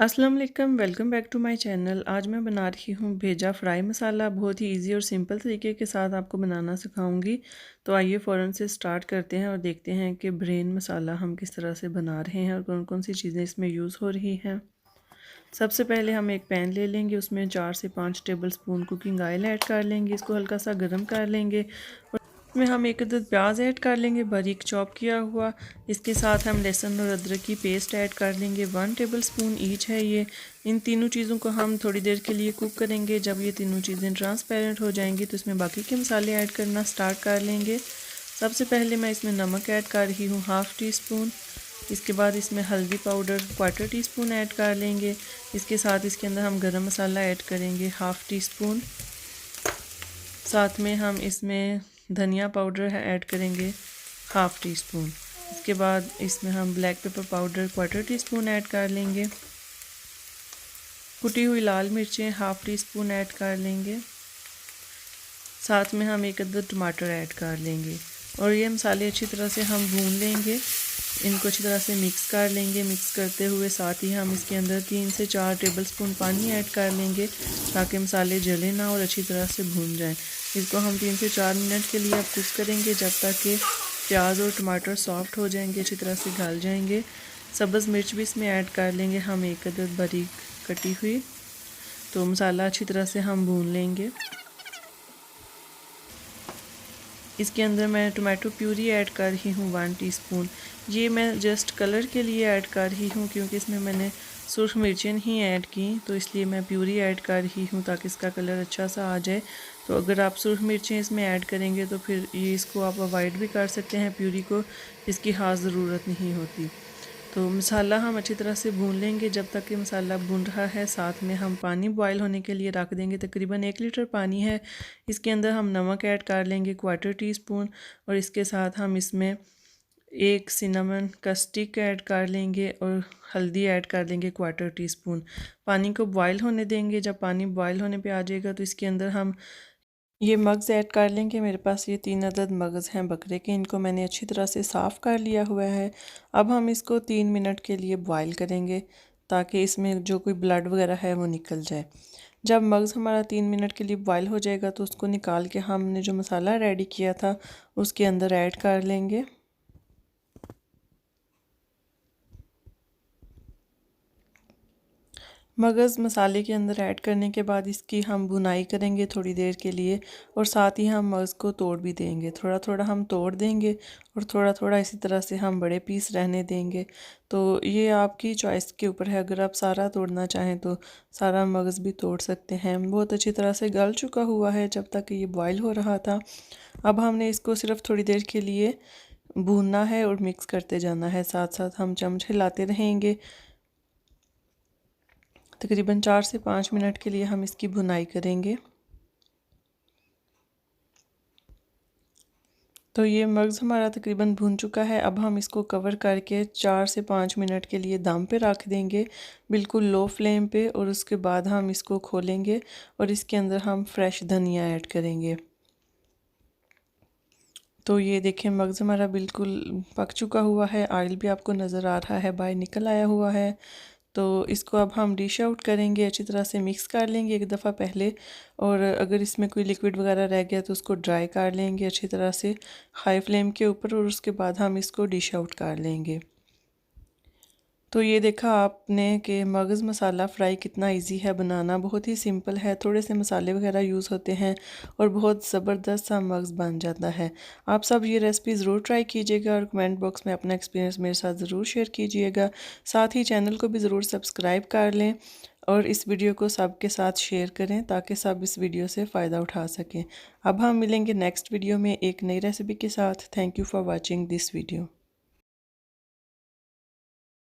अस्सलाम वालेकुम, welcome back to my channel. आज मैं बना रही हूँ भेजा फ्राई मसाला। बहुत ही इजी और सिंपल तरीके के साथ आपको बनाना सिखाऊंगी। तो आइए फ़ौरन से स्टार्ट करते हैं और देखते हैं कि ब्रेन मसाला हम किस तरह से बना रहे हैं और कौन कौन सी चीज़ें इसमें यूज़ हो रही हैं। सबसे पहले हम एक पैन ले लेंगे, उसमें 4 से 5 table spoon cooking oil add कर लेंगे। इसको हल्का सा गर्म कर लेंगे और इसमें हम एक अदद प्याज ऐड कर लेंगे, बारीक चॉप किया हुआ। इसके साथ हम लहसुन और अदरक की पेस्ट ऐड कर लेंगे, 1 टेबल स्पून ईच है ये। इन तीनों चीज़ों को हम थोड़ी देर के लिए कुक करेंगे। जब ये तीनों चीज़ें ट्रांसपेरेंट हो जाएंगी तो इसमें बाकी के मसाले ऐड करना स्टार्ट कर लेंगे। सबसे पहले मैं इसमें नमक ऐड कर रही हूँ, 1/2 टी-स्पून। इसके बाद इसमें हल्दी पाउडर 1/4 टी-स्पून ऐड कर लेंगे। इसके साथ इसके अंदर हम गरम मसाला ऐड करेंगे, 1/2 टी-स्पून। साथ में हम इसमें धनिया पाउडर ऐड करेंगे, 1/2 टी-स्पून। इसके बाद इसमें हम black pepper powder 1/4 T-spoon add कर लेंगे। कुटी हुई लाल मिर्चें 1/2 टी-स्पून ऐड कर लेंगे। साथ में हम एक अदद टमाटर ऐड कर लेंगे और ये मसाले अच्छी तरह से हम भून लेंगे। इनको अच्छी तरह से मिक्स कर लेंगे। मिक्स करते हुए साथ ही हम इसके अंदर 3 से 4 टेबल स्पून पानी ऐड कर लेंगे ताकि मसाले जले ना और अच्छी तरह से भून जाएं। इसको हम 3 से 4 मिनट के लिए अब कुक करेंगे जब तक कि प्याज और टमाटर सॉफ्ट हो जाएंगे, अच्छी तरह से गल जाएंगे। सब्ज़ मिर्च भी इसमें ऐड कर लेंगे हम, एक अदद बारीक कटी हुई। तो मसाला अच्छी तरह से हम भून लेंगे। इसके अंदर मैं टोमेटो प्यूरी ऐड कर रही हूँ, 1 टीस्पून। ये मैं जस्ट कलर के लिए ऐड कर रही हूँ क्योंकि इसमें मैंने सुर्ख मिर्चें ही ऐड की, तो इसलिए मैं प्यूरी ऐड कर रही हूँ ताकि इसका कलर अच्छा सा आ जाए। तो अगर आप सुर्ख मिर्चें इसमें ऐड करेंगे तो फिर ये इसको आप अवॉइड भी कर सकते हैं, प्यूरी को, इसकी ख़ास ज़रूरत नहीं होती। तो मसाला हम अच्छी तरह से भून लेंगे। जब तक कि मसाला भून रहा है साथ में हम पानी बॉयल होने के लिए रख देंगे। तकरीबन 1 लीटर पानी है। इसके अंदर हम नमक ऐड कर लेंगे, 1/4 टी-स्पून। और इसके साथ हम इसमें एक सिनेमन का स्टिक ऐड कर लेंगे और हल्दी ऐड कर लेंगे, 1/4 टी-स्पून। पानी को बॉयल होने देंगे। जब पानी बॉयल होने पे आ जाएगा तो इसके अंदर हम ये मग्ज़ ऐड कर लेंगे। मेरे पास ये 3 अदद मग्ज़ हैं बकरे के, इनको मैंने अच्छी तरह से साफ़ कर लिया हुआ है। अब हम इसको 3 मिनट के लिए बॉयल करेंगे ताकि इसमें जो कोई ब्लड वगैरह है वो निकल जाए। जब मग्ज़ हमारा 3 मिनट के लिए बॉयल हो जाएगा तो उसको निकाल के हमने जो मसाला रेडी किया था उसके अंदर ऐड कर लेंगे। मगज़ मसाले के अंदर ऐड करने के बाद इसकी हम भुनाई करेंगे थोड़ी देर के लिए और साथ ही हम मगज़ को तोड़ भी देंगे। थोड़ा थोड़ा हम तोड़ देंगे और थोड़ा थोड़ा इसी तरह से हम बड़े पीस रहने देंगे। तो ये आपकी चॉइस के ऊपर है, अगर आप सारा तोड़ना चाहें तो सारा मगज़ भी तोड़ सकते हैं। बहुत अच्छी तरह से गल चुका हुआ है जब तक ये बॉयल हो रहा था। अब हमने इसको सिर्फ थोड़ी देर के लिए भूनना है और मिक्स करते जाना है, साथ साथ हम चम्मच हिलाते रहेंगे। तकरीबन 4 से 5 मिनट के लिए हम इसकी भुनाई करेंगे। तो ये मग्ज़ हमारा तकरीबन भुन चुका है। अब हम इसको कवर करके 4 से 5 मिनट के लिए दम पे रख देंगे, बिल्कुल लो फ्लेम पे। और उसके बाद हम इसको खोलेंगे और इसके अंदर हम फ्रेश धनिया ऐड करेंगे। तो ये देखें मग्ज़ हमारा बिल्कुल पक चुका हुआ है, ऑयल भी आपको नज़र आ रहा है, बाहर निकल आया हुआ है। तो इसको अब हम डिश आउट करेंगे, अच्छी तरह से मिक्स कर लेंगे एक दफ़ा पहले। और अगर इसमें कोई लिक्विड वगैरह रह गया तो उसको ड्राई कर लेंगे अच्छी तरह से हाई फ्लेम के ऊपर, और उसके बाद हम इसको डिश आउट कर लेंगे। तो ये देखा आपने कि मगज़ मसाला फ़्राई कितना इजी है बनाना, बहुत ही सिंपल है, थोड़े से मसाले वगैरह यूज़ होते हैं और बहुत ज़बरदस्त सा मगज़ बन जाता है। आप सब ये रेसिपी ज़रूर ट्राई कीजिएगा और कमेंट बॉक्स में अपना एक्सपीरियंस मेरे साथ ज़रूर शेयर कीजिएगा। साथ ही चैनल को भी ज़रूर सब्सक्राइब कर लें और इस वीडियो को सबके साथ शेयर करें ताकि सब इस वीडियो से फ़ायदा उठा सकें। अब हम मिलेंगे नेक्स्ट वीडियो में एक नई रेसिपी के साथ। Thank you for watching this video.